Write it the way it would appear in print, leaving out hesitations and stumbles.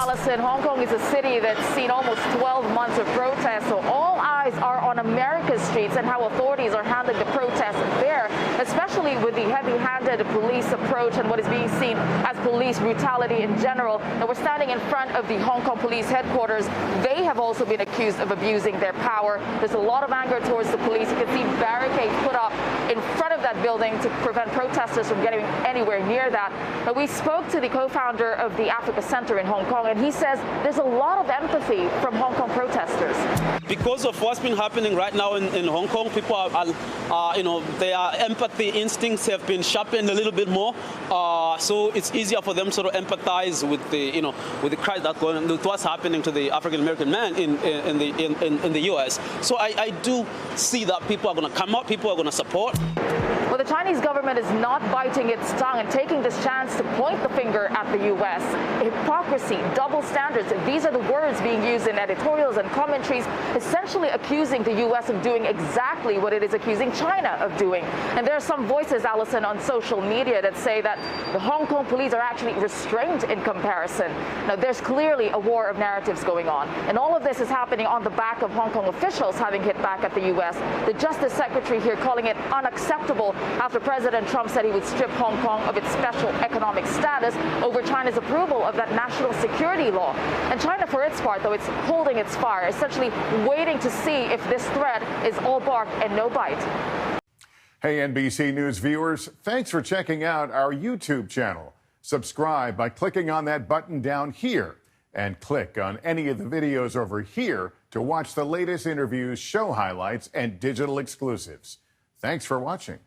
Allison, Hong Kong is a city that's seen almost 12 months of protests, so all eyes are on America's streets and how authorities are handling the protests there, especially with the heavy-handed police approach and what is being seen as police brutality in general. Now, we're standing in front of the Hong Kong police headquarters. They have also been accused of abusing their power. There's a lot of anger towards the police. You can see barricades put up in front of that building to prevent protesters from getting anywhere near that. But we spoke to the co-founder of the Africa Center in Hong Kong, and he says there's a lot of empathy from Hong Kong protesters. Because of what's been happening right now in Hong Kong, people their empathy instincts have been sharpened a little bit more. So it's easier for them sort of empathize with the cry that's going on, with what's happening to the African American man in the U.S. So I do see that people are going to come out, people are going to support. Well, the Chinese government is not biting its tongue and taking this chance to point the finger at the U.S. Hypocrisy, double standards, these are the words being used in editorials and commentaries, essentially accusing the U.S. of doing exactly what it is accusing China of doing. And there are some voices, Allison, on social media that say that the Hong Kong police are actually restrained in comparison. Now, there's clearly a war of narratives going on. And all of this is happening on the back of Hong Kong officials having hit back at the U.S. The Justice Secretary here calling it unacceptable after President Trump said he would strip Hong Kong of its special economic status over China's approval of that national security law. And China, for its part, though, it's holding its fire, essentially waiting to see if this threat is all bark and no bite. Hey, NBC News viewers, thanks for checking out our YouTube channel. Subscribe by clicking on that button down here and click on any of the videos over here to watch the latest interviews, show highlights, and digital exclusives. Thanks for watching.